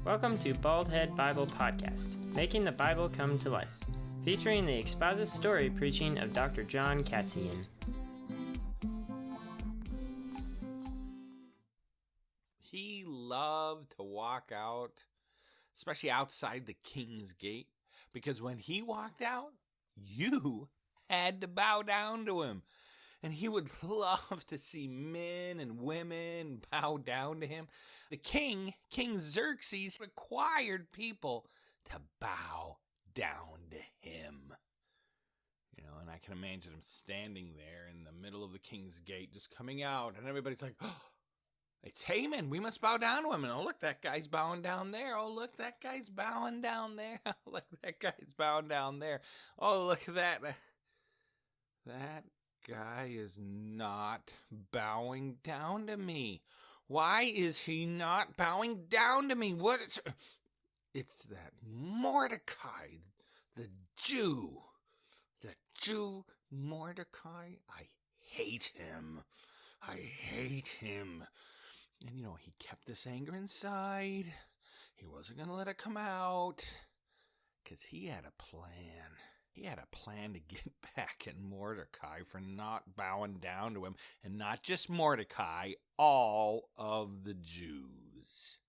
Welcome to Baldhead Bible Podcast, making the Bible come to life, featuring the exposit story preaching of Dr. John Katzian. He loved to walk out, especially outside the King's Gate, because when he walked out, you had to bow down to him. And he would love to see men and women bow down to him. The king, King Xerxes, required people to bow down to him. And I can imagine him standing there in the middle of the King's Gate, just coming out, and everybody's like, oh, it's Haman. We must bow down to him. And oh, look, that guy's bowing down there. Oh, look, that guy's bowing down there. Look, that guy's bowing down there. Oh, look at that. That guy is not bowing down to me. Why is he not bowing down to me? It's that Mordecai, the Jew. The Jew Mordecai. I hate him. I hate him. And he kept this anger inside. He wasn't going to let it come out because he had a plan. He had a plan to get back at Mordecai for not bowing down to him. And not just Mordecai, all of the Jews.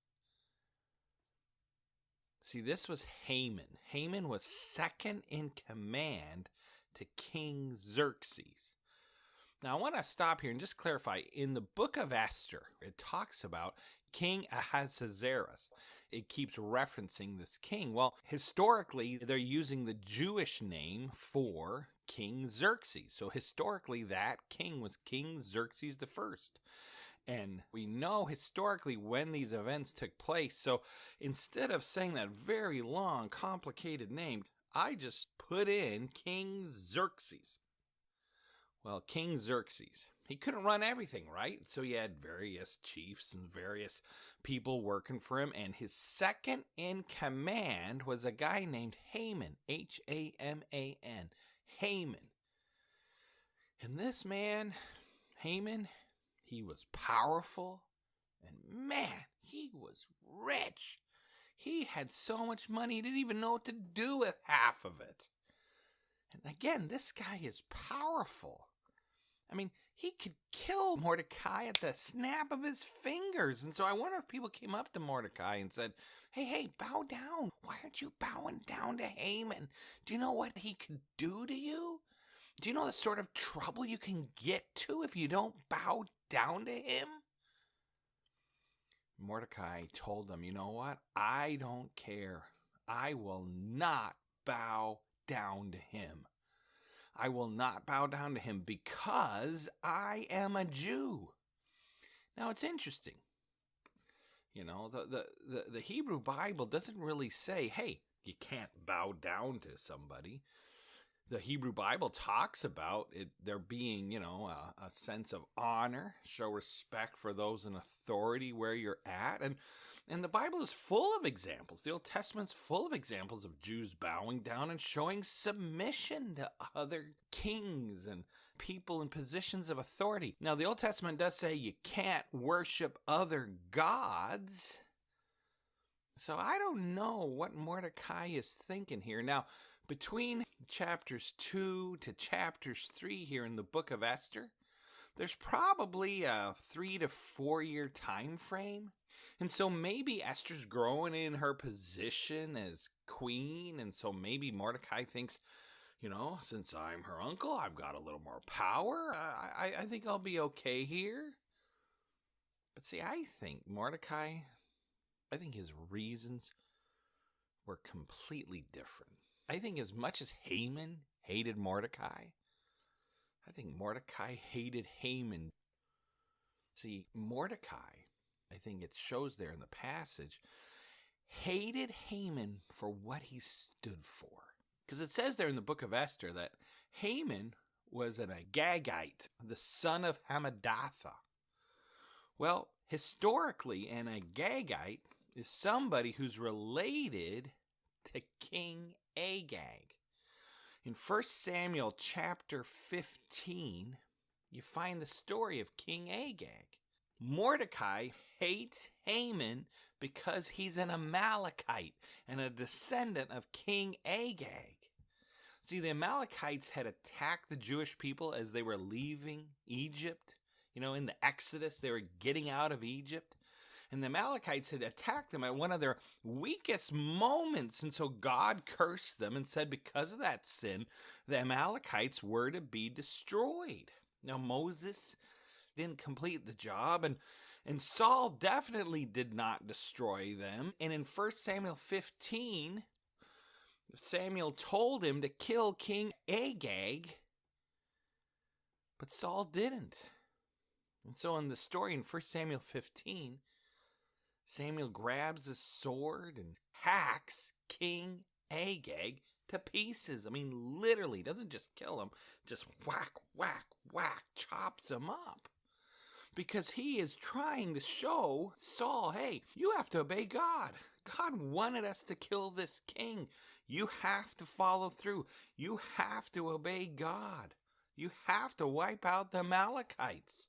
See, this was Haman. Haman was second in command to King Xerxes. Now, I want to stop here and just clarify. In the book of Esther, it talks about King Ahasuerus. It keeps referencing this king. Well, historically, they're using the Jewish name for King Xerxes. So historically, that king was King Xerxes I. And we know historically when these events took place. So instead of saying that very long, complicated name, I just put in King Xerxes. Well, King Xerxes, he couldn't run everything, right? So he had various chiefs and various people working for him. And his second in command was a guy named Haman, Haman, Haman. And this man, Haman, he was powerful. And man, he was rich. He had so much money, he didn't even know what to do with half of it. And again, this guy is powerful. I mean, he could kill Mordecai at the snap of his fingers. And so I wonder if people came up to Mordecai and said, hey, bow down. Why aren't you bowing down to Haman? Do you know what he could do to you? Do you know the sort of trouble you can get to if you don't bow down to him? Mordecai told them, you know what? I don't care. I will not bow down to him. I will not bow down to him because I am a Jew. Now, it's interesting. The Hebrew Bible doesn't really say, hey, you can't bow down to somebody. The Hebrew Bible talks about it there being, a sense of honor, show respect for those in authority where you're at. And the Bible is full of examples. The Old Testament's full of examples of Jews bowing down and showing submission to other kings and people in positions of authority. Now, the Old Testament does say you can't worship other gods. So I don't know what Mordecai is thinking here. Now, between chapters 2 to chapters 3 here in the book of Esther, there's probably a 3 to 4 year time frame. And so maybe Esther's growing in her position as queen. And so maybe Mordecai thinks, since I'm her uncle, I've got a little more power. I think I'll be okay here. But see, I think his reasons were completely different. I think as much as Haman hated Mordecai, I think Mordecai hated Haman. See, Mordecai, I think it shows there in the passage, hated Haman for what he stood for. Because it says there in the book of Esther that Haman was an Agagite, the son of Hammedatha. Well, historically, an Agagite is somebody who's related to King Agag. In 1 Samuel chapter 15, you find the story of King Agag. Mordecai hates Haman because he's an Amalekite and a descendant of King Agag. See, the Amalekites had attacked the Jewish people as they were leaving Egypt. In the Exodus, they were getting out of Egypt. And the Amalekites had attacked them at one of their weakest moments. And so God cursed them and said because of that sin, the Amalekites were to be destroyed. Now, Moses didn't complete the job, and Saul definitely did not destroy them. And in 1 Samuel 15, Samuel told him to kill King Agag, but Saul didn't. And so in the story in 1 Samuel 15, Samuel grabs his sword and hacks King Agag to pieces. Literally, doesn't just kill him, just whack, whack, whack, chops him up. Because he is trying to show Saul, hey, you have to obey God. God wanted us to kill this king. You have to follow through. You have to obey God. You have to wipe out the Amalekites.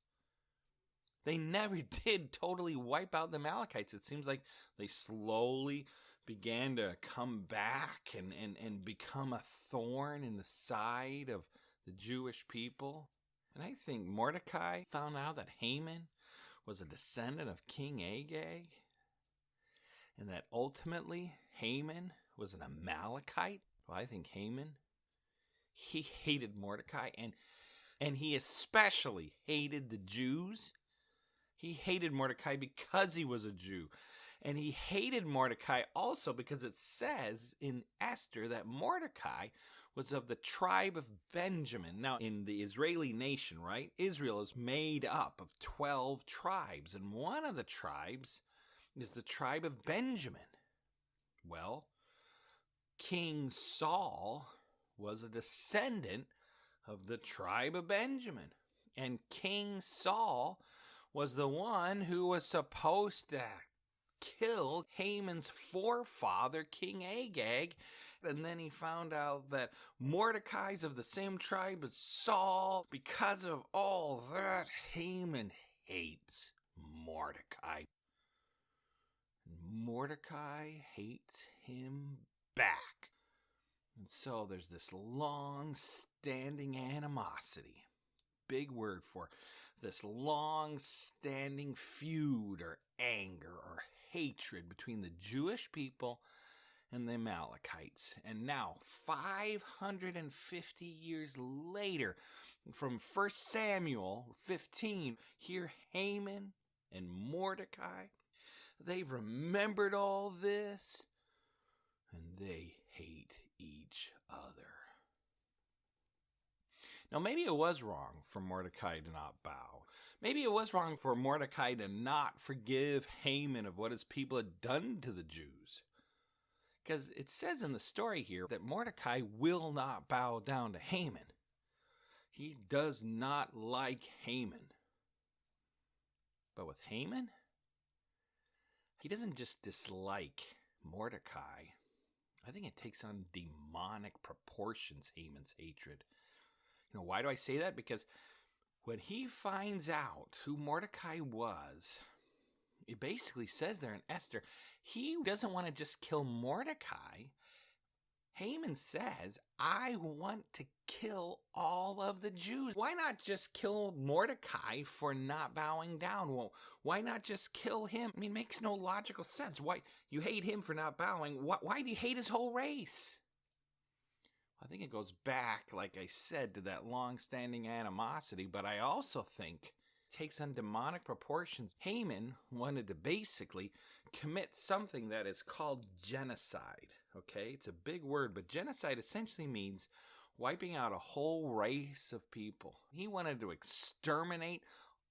They never did totally wipe out the Amalekites. It seems like they slowly began to come back and become a thorn in the side of the Jewish people. And I think Mordecai found out that Haman was a descendant of King Agag, and that ultimately Haman was an Amalekite. Well, I think Haman, he hated Mordecai, and he especially hated the Jews. He hated Mordecai because he was a Jew. And he hated Mordecai also because it says in Esther that Mordecai was of the tribe of Benjamin. Now, in the Israeli nation, right, Israel is made up of 12 tribes, and one of the tribes is the tribe of Benjamin. Well, King Saul was a descendant of the tribe of Benjamin, and King Saul was the one who was supposed to kill Haman's forefather, King Agag. And then he found out that Mordecai's of the same tribe as Saul. Because of all that, Haman hates Mordecai. Mordecai hates him back. And so there's this long-standing animosity. Big word for this long-standing feud or anger or hatred between the Jewish people and the Amalekites. And now, 550 years later, from 1 Samuel 15, here Haman and Mordecai, they've remembered all this, and they hate each other. Now, maybe it was wrong for Mordecai to not bow. Maybe it was wrong for Mordecai to not forgive Haman of what his people had done to the Jews. Because it says in the story here that Mordecai will not bow down to Haman. He does not like Haman. But with Haman, he doesn't just dislike Mordecai. I think it takes on demonic proportions, Haman's hatred. Why do I say that? Because when he finds out who Mordecai was, it basically says there in Esther, he doesn't want to just kill Mordecai. Haman says, I want to kill all of the Jews. Why not just kill Mordecai for not bowing down? Well, why not just kill him? It makes no logical sense. Why you hate him for not bowing? Why do you hate his whole race? I think it goes back, like I said, to that long-standing animosity, but I also think it takes on demonic proportions. Haman wanted to basically commit something that is called genocide, okay? It's a big word, but genocide essentially means wiping out a whole race of people. He wanted to exterminate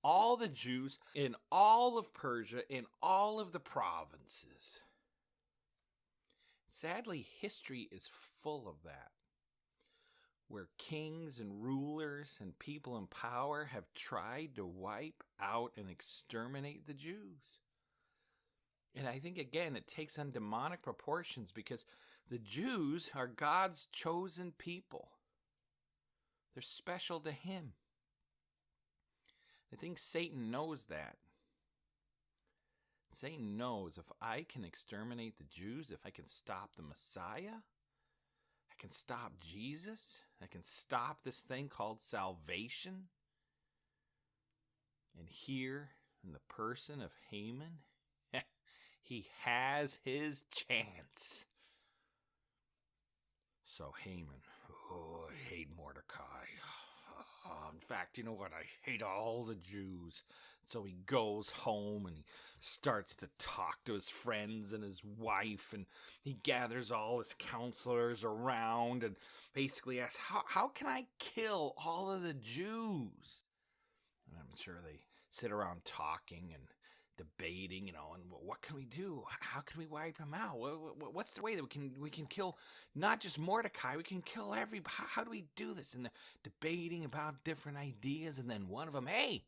all the Jews in all of Persia, in all of the provinces. Sadly, history is full of that, where kings and rulers and people in power have tried to wipe out and exterminate the Jews. And I think, again, it takes on demonic proportions because the Jews are God's chosen people. They're special to Him. I think Satan knows that. Satan knows if I can exterminate the Jews, if I can stop the Messiah, I can stop Jesus, I can stop this thing called salvation. And here, in the person of Haman, he has his chance. So Haman, I hate Mordecai. In fact, you know what? I hate all the Jews. So he goes home and he starts to talk to his friends and his wife, and he gathers all his counselors around and basically asks, how can I kill all of the Jews? And I'm sure they sit around talking and debating, and what can we do? How can we wipe him out? What's the way that we can kill not just Mordecai, we can kill everybody? How do we do this? And they're debating about different ideas, and then one of them, hey,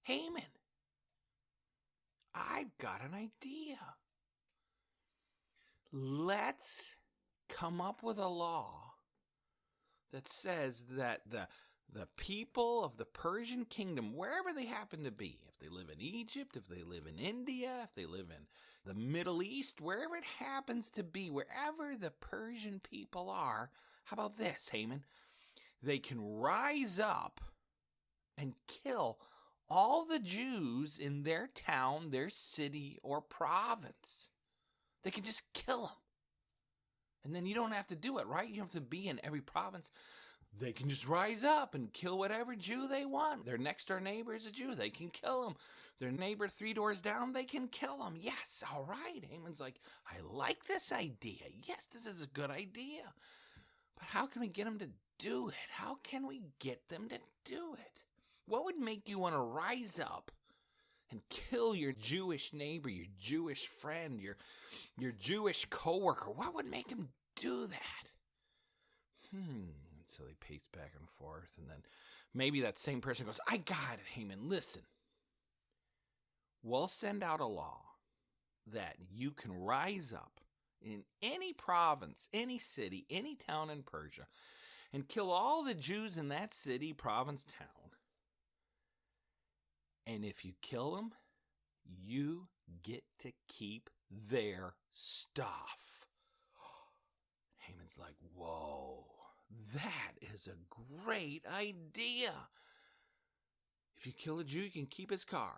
Haman, I've got an idea. Let's come up with a law that says that the people of the Persian kingdom, wherever they happen to be, if they live in Egypt, if they live in India, if they live in the Middle East, wherever it happens to be, wherever the Persian people are, how about this, Haman? They can rise up and kill all the Jews in their town, their city, or province. They can just kill them. And then you don't have to do it, right? You don't have to be in every province. They can just rise up and kill whatever Jew they want. Their next door neighbor is a Jew. They can kill him. Their neighbor 3 doors down, they can kill him. Yes, all right. Haman's like, I like this idea. Yes, this is a good idea. But how can we get them to do it? How can we get them to do it? What would make you want to rise up and kill your Jewish neighbor, your Jewish friend, your Jewish coworker? What would make him do that? So they pace back and forth, and then maybe that same person goes, I got it, Haman. Listen, we'll send out a law that you can rise up in any province, any city, any town in Persia, and kill all the Jews in that city, province, town. And if you kill them, you get to keep their stuff. Haman's like, whoa. That is a great idea. If you kill a Jew, you can keep his car.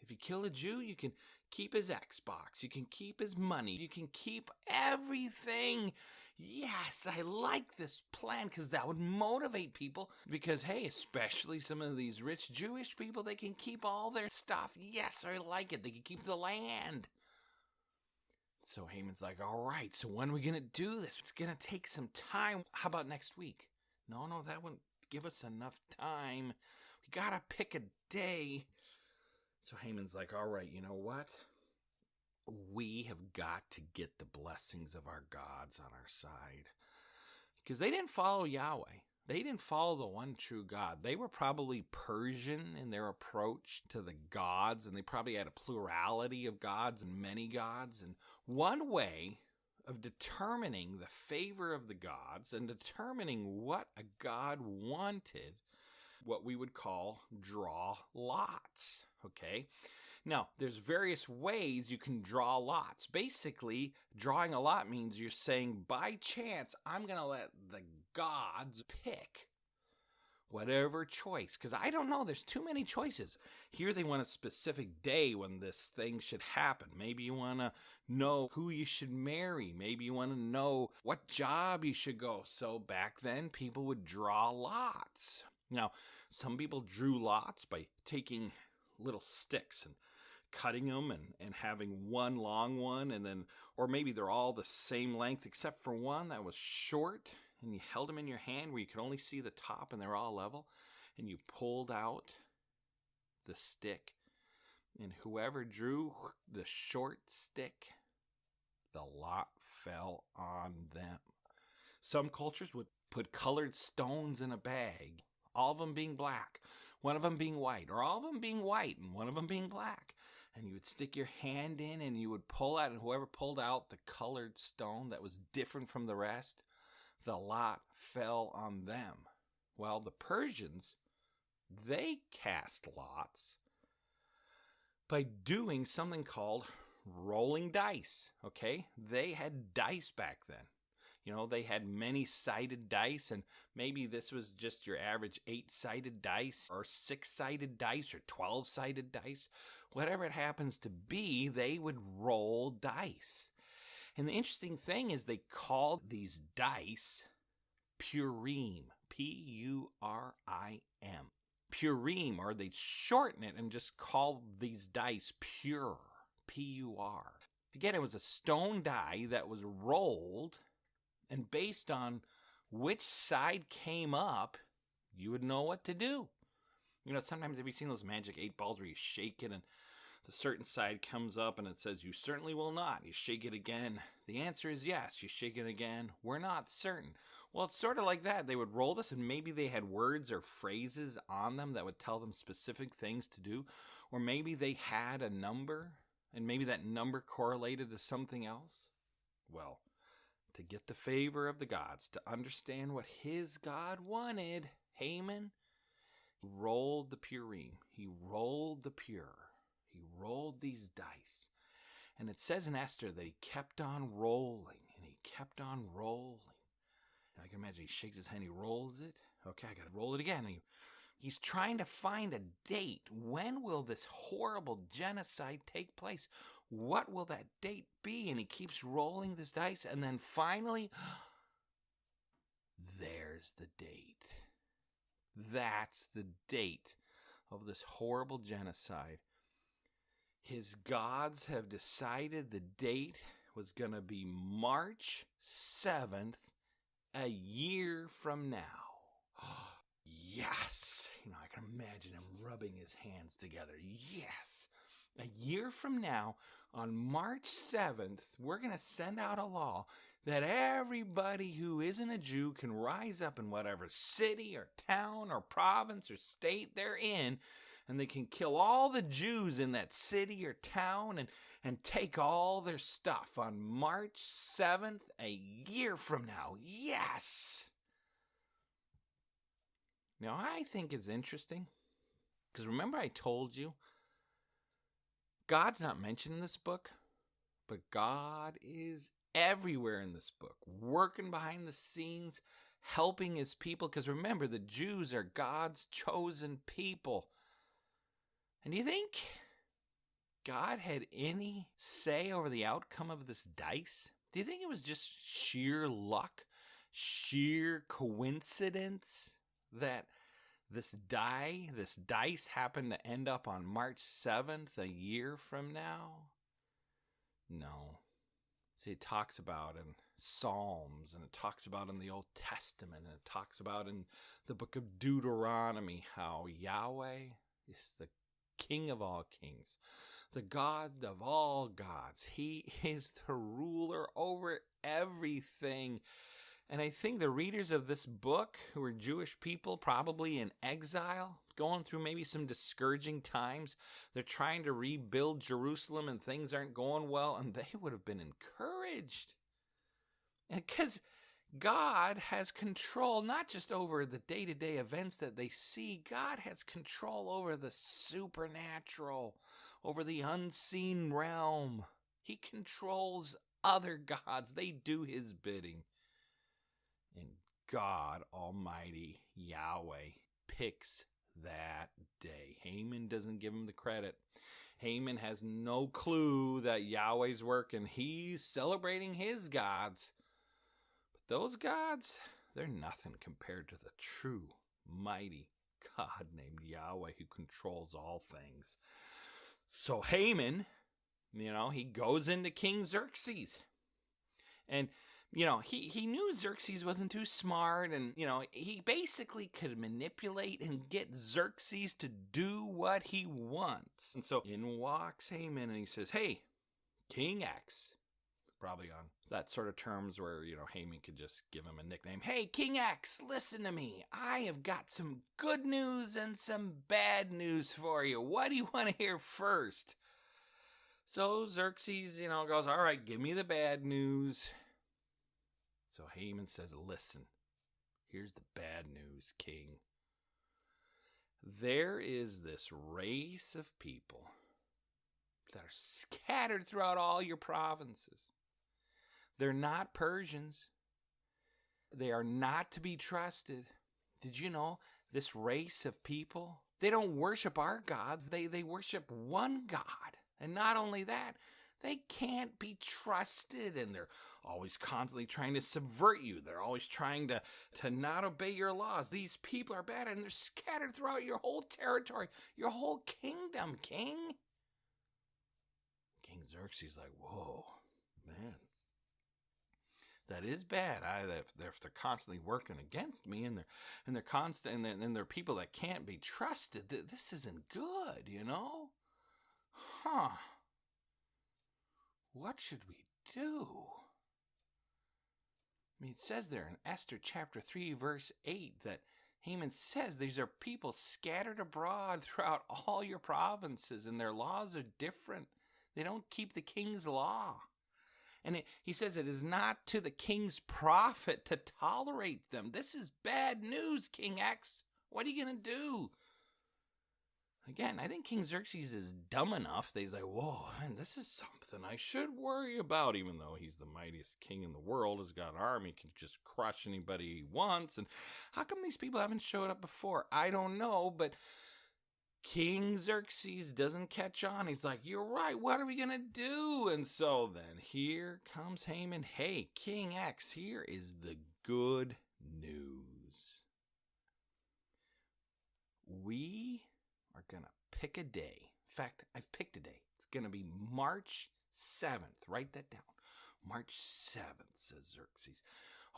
If you kill a Jew, you can keep his Xbox. You can keep his money. You can keep everything. Yes, I like this plan because that would motivate people. Because, hey, especially some of these rich Jewish people, they can keep all their stuff. Yes, I like it. They can keep the land. So Haman's like, all right, so when are we going to do this? It's going to take some time. How about next week? No, that wouldn't give us enough time. We got to pick a day. So Haman's like, all right, you know what? We have got to get the blessings of our gods on our side. Because they didn't follow Yahweh. They didn't follow the one true God. They were probably Persian in their approach to the gods, and they probably had a plurality of gods and many gods. And one way of determining the favor of the gods and determining what a god wanted, what we would call draw lots, okay? Now, there's various ways you can draw lots. Basically, drawing a lot means you're saying, by chance, I'm going to let the gods pick whatever choice. Because I don't know, there's too many choices. Here they want a specific day when this thing should happen. Maybe you want to know who you should marry. Maybe you want to know what job you should go. So back then, people would draw lots. Now, some people drew lots by taking little sticks and cutting them and having one long one, and then, or maybe they're all the same length except for one that was short, and you held them in your hand where you could only see the top and they're all level, and you pulled out the stick, and whoever drew the short stick, the lot fell on them. Some cultures would put colored stones in a bag, all of them being black, one of them being white, or all of them being white and one of them being black. And you would stick your hand in and you would pull out, and whoever pulled out the colored stone that was different from the rest, the lot fell on them. Well, the Persians, they cast lots, by doing something called rolling dice, okay? They had dice back then. They had many-sided dice, and maybe this was just your average 8-sided dice or 6-sided dice or 12-sided dice. Whatever it happens to be, they would roll dice. And the interesting thing is they called these dice Purim, Purim. Purim, or they'd shorten it and just call these dice pure, P-U-R. Again, it was a stone die that was rolled, and based on which side came up, you would know what to do. Sometimes have you seen those magic 8 balls where you shake it and the certain side comes up and it says, you certainly will not. You shake it again. The answer is yes. You shake it again. We're not certain. Well, it's sort of like that. They would roll this and maybe they had words or phrases on them that would tell them specific things to do. Or maybe they had a number and maybe that number correlated to something else. Well, to get the favor of the gods, to understand what his God wanted, Haman rolled the Purim. He rolled the pure. He rolled these dice. And it says in Esther that he kept on rolling, and he kept on rolling. And I can imagine he shakes his hand, he rolls it. Okay, I got to roll it again. He's trying to find a date. When will this horrible genocide take place? What will that date be? And he keeps rolling this dice, and then finally, there's the date. That's the date of this horrible genocide. His gods have decided the date was going to be March 7th, a year from now. Yes! I can imagine him rubbing his hands together. Yes! A year from now, on March 7th, we're going to send out a law that everybody who isn't a Jew can rise up in whatever city or town or province or state they're in, and they can kill all the Jews in that city or town and take all their stuff on March 7th, a year from now. Yes! Now, I think it's interesting, because remember I told you, God's not mentioned in this book, but God is everywhere in this book, working behind the scenes, helping his people, because remember, the Jews are God's chosen people. And do you think God had any say over the outcome of this dice? Do you think it was just sheer luck, sheer coincidence that this dice happened to end up on March 7th, a year from now? No. See, it talks about in Psalms, and it talks about in the Old Testament, and it talks about in the book of Deuteronomy how Yahweh is the King of all kings, the God of all gods. He is the ruler over everything. And I think the readers of this book, who are Jewish people, probably in exile, going through maybe some discouraging times, they're trying to rebuild Jerusalem and things aren't going well, and they would have been encouraged. Because God has control not just over the day-to-day events that they see. God has control over the supernatural, over the unseen realm. He controls other gods. They do his bidding. And God Almighty, Yahweh, picks that day. Haman doesn't give him the credit. Haman has no clue that Yahweh's working. He's celebrating his gods. But those gods, they're nothing compared to the true, mighty God named Yahweh who controls all things. So Haman, he goes into King Xerxes. And he knew Xerxes wasn't too smart, and, he basically could manipulate and get Xerxes to do what he wants. And so in walks Haman, and he says, "Hey, King X," probably on that sort of terms where, Haman could just give him a nickname. "Hey, King X, listen to me. I have got some good news and some bad news for you. What do you want to hear first?" So Xerxes, goes, "All right, give me the bad news." So Haman says, "Listen, here's the bad news, King. There is this race of people that are scattered throughout all your provinces. They're not Persians. They are not to be trusted. Did you know this race of people, they don't worship our gods. They worship one God. And not only that, they can't be trusted, and they're always constantly trying to subvert you. They're always trying to not obey your laws. These people are bad, and they're scattered throughout your whole territory, your whole kingdom, king. King Xerxes is like, whoa, man. That is bad. If they're constantly working against me, and they're constant, and they're people that can't be trusted. This isn't good, you know? Huh? What should we do? I mean, it says there in Esther chapter 3, verse 8, that Haman says these are people scattered abroad throughout all your provinces, and their laws are different. They don't keep the king's law. And he says it is not to the king's profit to tolerate them. This is bad news, King X. What are you going to do? Again, I think King Xerxes is dumb enough that he's like, whoa, man, this is something I should worry about, even though he's the mightiest king in the world, has got an army, can just crush anybody he wants. And how come these people haven't showed up before? I don't know, but King Xerxes doesn't catch on. He's like, you're right, what are we going to do? And so then here comes Haman. Hey, King X, here is the good news. We are going to pick a day. In fact, I've picked a day. It's going to be March 7th. Write that down. March 7th, says Xerxes.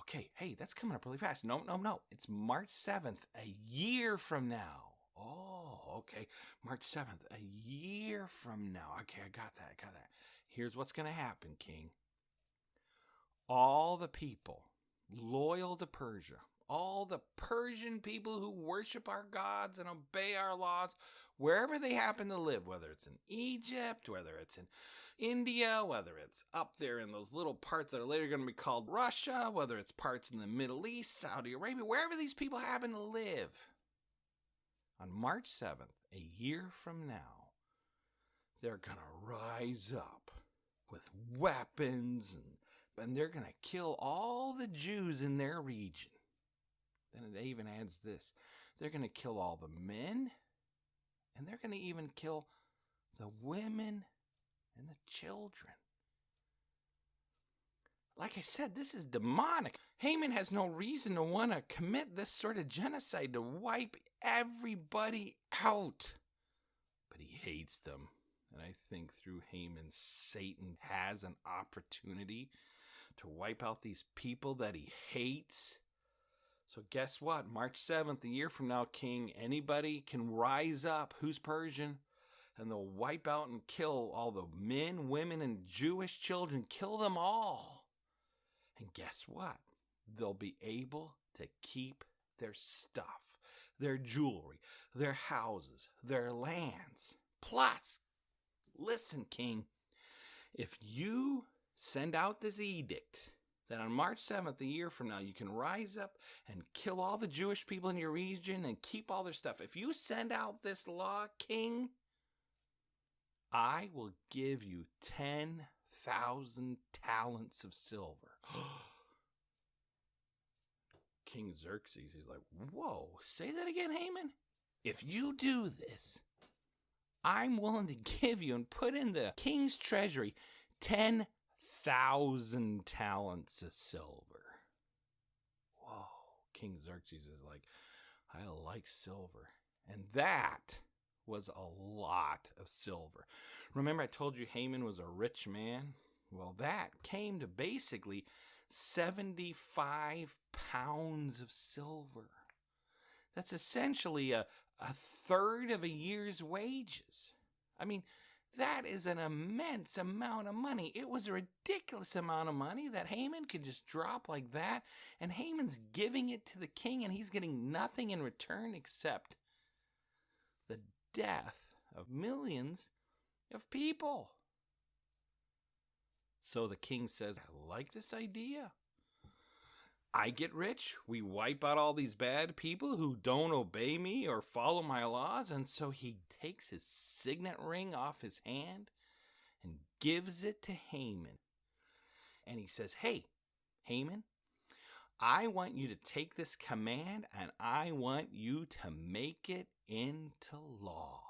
Okay, hey, that's coming up really fast. No. It's March 7th, a year from now. Oh, okay. March 7th, a year from now. Okay, I got that. Here's what's going to happen, King. All the people loyal to Persia, all the Persian people who worship our gods and obey our laws, wherever they happen to live, whether it's in Egypt, whether it's in India, whether it's up there in those little parts that are later going to be called Russia, whether it's parts in the Middle East, Saudi Arabia, wherever these people happen to live, on March 7th, a year from now, they're going to rise up with weapons, and they're going to kill all the Jews in their region. Then it even adds this. They're going to kill all the men, and they're going to even kill the women and the children. Like I said, this is demonic. Haman has no reason to want to commit this sort of genocide to wipe everybody out. But he hates them. And I think through Haman, Satan has an opportunity to wipe out these people that he hates. So guess what? March 7th, a year from now, King, anybody can rise up who's Persian, and they'll wipe out and kill all the men, women, and Jewish children. Kill them all. And guess what? They'll be able to keep their stuff, their jewelry, their houses, their lands. Plus, listen, King, if you send out this edict that on March 7th, a year from now, you can rise up and kill all the Jewish people in your region and keep all their stuff. If you send out this law, King, I will give you 10,000 talents of silver. King Xerxes, he's like, whoa, say that again, Haman? If you do this, I'm willing to give you and put in the king's treasury 10,000 talents of silver. Whoa, King Xerxes is like, I like silver. And that was a lot of silver. Remember I told you Haman was a rich man? Well, that came to basically 75 pounds of silver. That's essentially a third of a year's wages. I mean, that is an immense amount of money. It was a ridiculous amount of money that Haman could just drop like that. And Haman's giving it to the king, and he's getting nothing in return except the death of millions of people. So the king says, I like this idea. I get rich. We wipe out all these bad people who don't obey me or follow my laws. And so he takes his signet ring off his hand and gives it to Haman. And he says, hey, Haman, I want you to take this command and I want you to make it into law.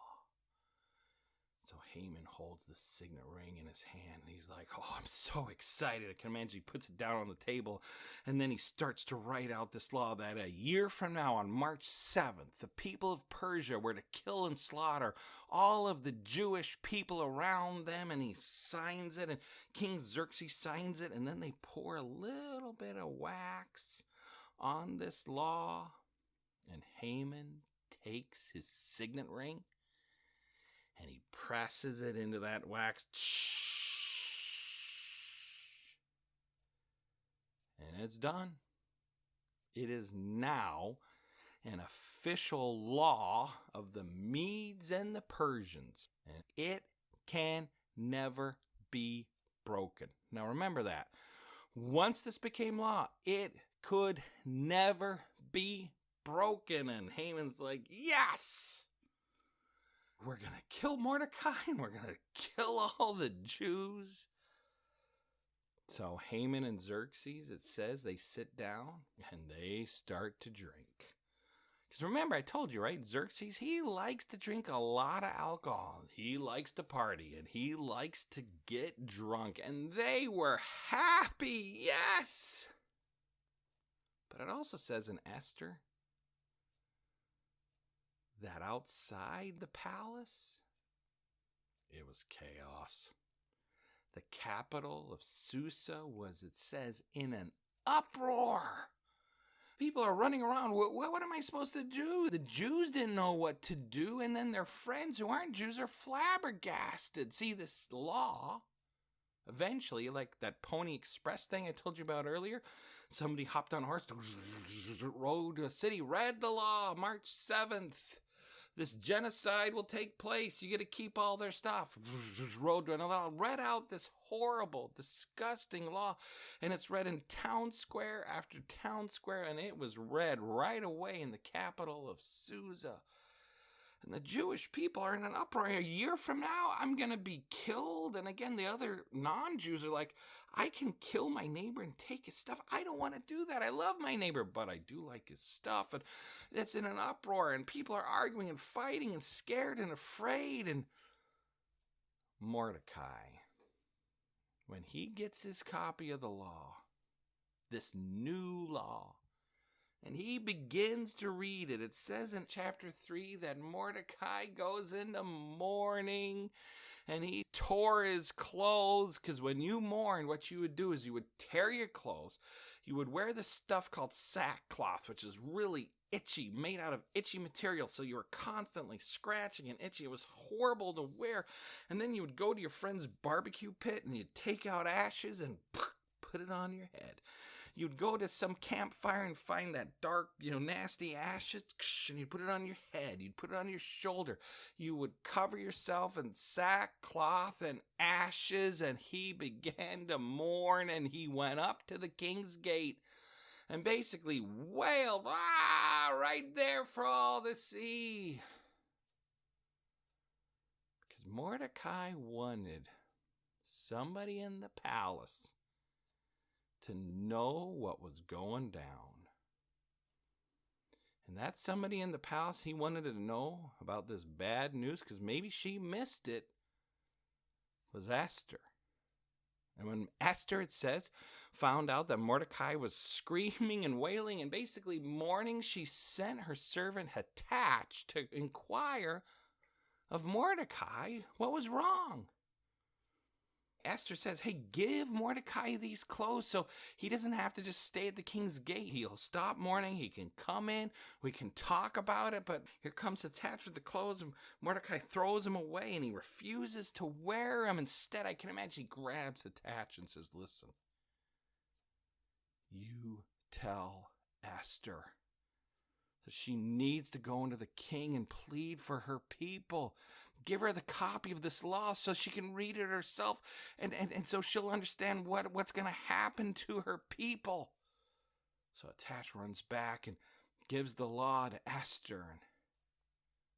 So Haman holds the signet ring in his hand, and he's like, oh, I'm so excited. I can imagine he puts it down on the table, and then he starts to write out this law that a year from now, on March 7th, the people of Persia were to kill and slaughter all of the Jewish people around them, and he signs it, and King Xerxes signs it, and then they pour a little bit of wax on this law, and Haman takes his signet ring, and he presses it into that wax. And it's done. It is now an official law of the Medes and the Persians. And it can never be broken. Now remember that. Once this became law, it could never be broken. And Haman's like, yes! We're going to kill Mordecai and we're going to kill all the Jews. So Haman and Xerxes, it says, they sit down and they start to drink. Because remember, I told you, right? Xerxes, he likes to drink a lot of alcohol. He likes to party and he likes to get drunk. And they were happy, yes! But it also says in Esther that outside the palace, it was chaos. The capital of Susa was, it says, in an uproar. People are running around. What am I supposed to do? The Jews didn't know what to do, and then their friends who aren't Jews are flabbergasted. See, this law, eventually, like that Pony Express thing I told you about earlier, somebody hopped on a horse, rode to a city, read the law, March 7th. This genocide will take place. You get to keep all their stuff. Rode to another law. Read out this horrible, disgusting law. And it's read in town square after town square. And it was read right away in the capital of Susa. And the Jewish people are in an uproar. A year from now, I'm going to be killed. And again, the other non-Jews are like, I can kill my neighbor and take his stuff. I don't want to do that. I love my neighbor, but I do like his stuff. And it's in an uproar. And people are arguing and fighting and scared and afraid. And Mordecai, when he gets his copy of the law, this new law, and he begins to read it. It says in chapter 3 that Mordecai goes into mourning and he tore his clothes, because when you mourned, what you would do is you would tear your clothes. You would wear this stuff called sackcloth, which is really itchy, made out of itchy material. So you were constantly scratching and itchy. It was horrible to wear. And then you would go to your friend's barbecue pit and you'd take out ashes and put it on your head. You'd go to some campfire and find that dark, nasty ashes, and you'd put it on your head. You'd put it on your shoulder. You would cover yourself in sackcloth and ashes, and he began to mourn, and he went up to the king's gate and basically wailed, right there for all to see. Because Mordecai wanted somebody in the palace to know what was going down. And that somebody in the palace, he wanted to know about this bad news because maybe she missed it, was Esther. And when Esther, it says, found out that Mordecai was screaming and wailing and basically mourning, she sent her servant Hattach to inquire of Mordecai what was wrong. Esther says, hey, give Mordecai these clothes so he doesn't have to just stay at the king's gate. He'll stop mourning. He can come in. We can talk about it. But here comes Hattach with the clothes, and Mordecai throws them away, and he refuses to wear them. Instead, I can imagine he grabs Hattach and says, listen, you tell Esther that she needs to go into the king and plead for her people. Give her the copy of this law so she can read it herself, and so she'll understand what's going to happen to her people. So Hattach runs back and gives the law to Esther, and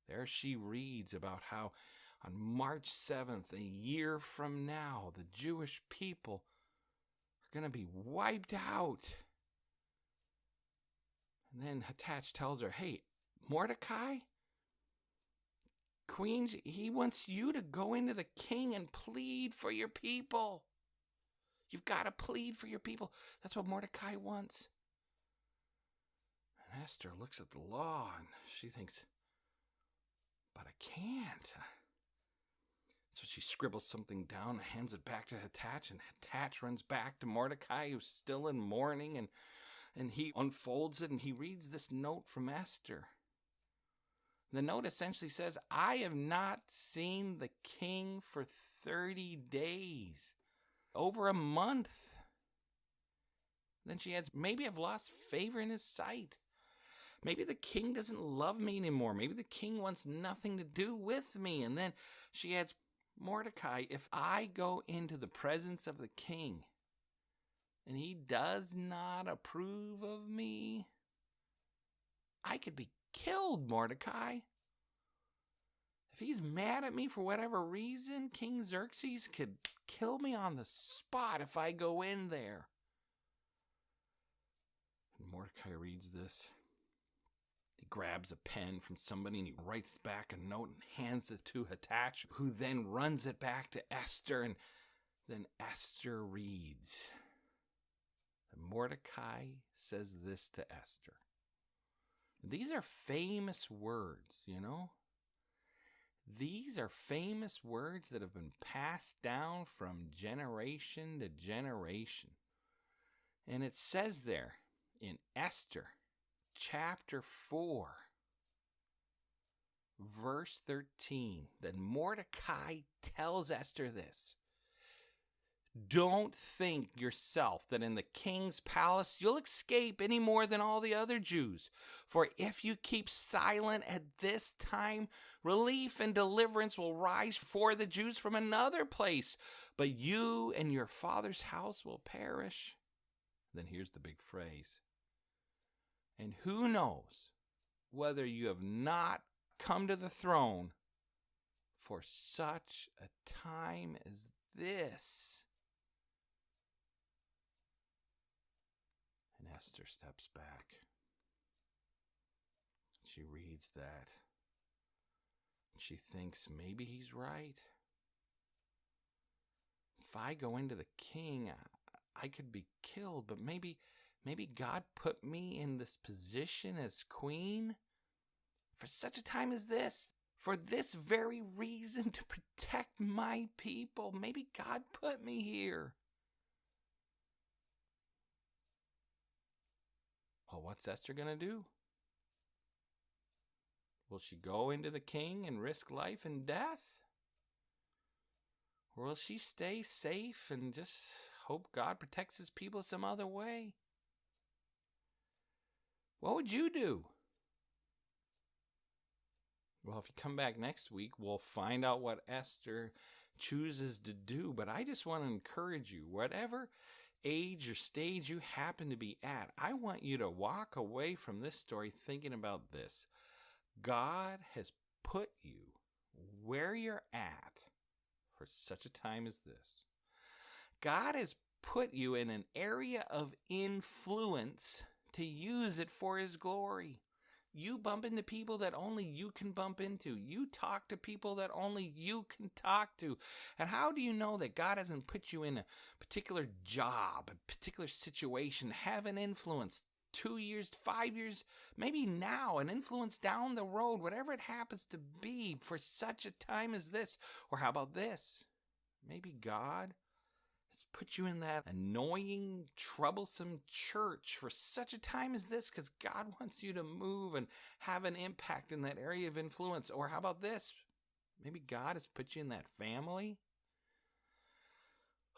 there she reads about how On March 7th, a year from now, the Jewish people are going to be wiped out. And then Hathach tells her, hey, Mordecai, Queen, he wants you to go into the king and plead for your people. You've got to plead for your people. That's what Mordecai wants. And Esther looks at the law and she thinks, but I can't. So she scribbles something down and hands it back to Hathach, and Hathach runs back to Mordecai, who's still in mourning, and he unfolds it and he reads this note from Esther. The note essentially says, I have not seen the king for 30 days. Over a month. Then she adds, maybe I've lost favor in his sight. Maybe the king doesn't love me anymore. Maybe the king wants nothing to do with me. And then she adds, Mordecai, if I go into the presence of the king and he does not approve of me, I could be killed, Mordecai. If he's mad at me for whatever reason, King Xerxes could kill me on the spot if I go in there. And Mordecai reads this. He grabs a pen from somebody and he writes back a note and hands it to Hathach, who then runs it back to Esther, and then Esther reads. And Mordecai says this to Esther. These are famous words, you know? These are famous words that have been passed down from generation to generation. And it says there in Esther chapter 4, verse 13, that Mordecai tells Esther this. Don't think yourself that in the king's palace you'll escape any more than all the other Jews. For if you keep silent at this time, relief and deliverance will rise for the Jews from another place. But you and your father's house will perish. Then here's the big phrase. And who knows whether you have not come to the throne for such a time as this. And Esther steps back. She reads that. She thinks, maybe he's right. If I go into the king, I could be killed, but maybe God put me in this position as queen for such a time as this. For this very reason, to protect my people. Maybe God put me here. Well, what's Esther going to do? Will she go into the king and risk life and death? Or will she stay safe and just hope God protects his people some other way? What would you do? Well, if you come back next week, we'll find out what Esther chooses to do. But I just want to encourage you, whatever age or stage you happen to be at, I want you to walk away from this story thinking about this. God has put you where you're at for such a time as this. God has put you in an area of influence to use it for his glory. You bump into people that only you can bump into. You talk to people that only you can talk to. And how do you know that God hasn't put you in a particular job, a particular situation, have an influence 2 years, 5 years, maybe now, an influence down the road, whatever it happens to be for such a time as this? Or how about this? Maybe God has put you in that annoying, troublesome church for such a time as this because God wants you to move and have an impact in that area of influence. Or how about this? Maybe God has put you in that family.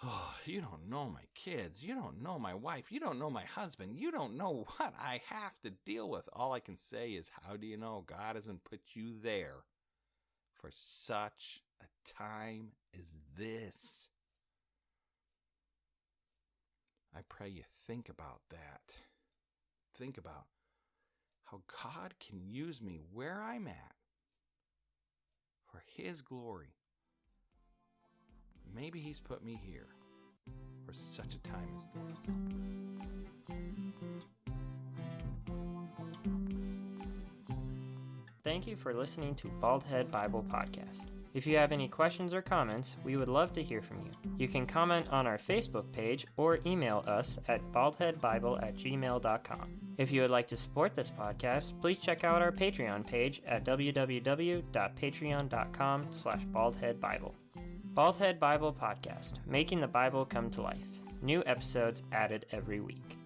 Oh, you don't know my kids. You don't know my wife. You don't know my husband. You don't know what I have to deal with. All I can say is, how do you know God hasn't put you there for such a time as this? I pray you think about that. Think about how God can use me where I'm at for His glory. Maybe He's put me here for such a time as this. Thank you for listening to Baldhead Bible Podcast. If you have any questions or comments, we would love to hear from you. You can comment on our Facebook page or email us at baldheadbible@gmail.com. If you would like to support this podcast, please check out our Patreon page at www.patreon.com/baldheadbible. Baldhead Bible Podcast, making the Bible come to life. New episodes added every week.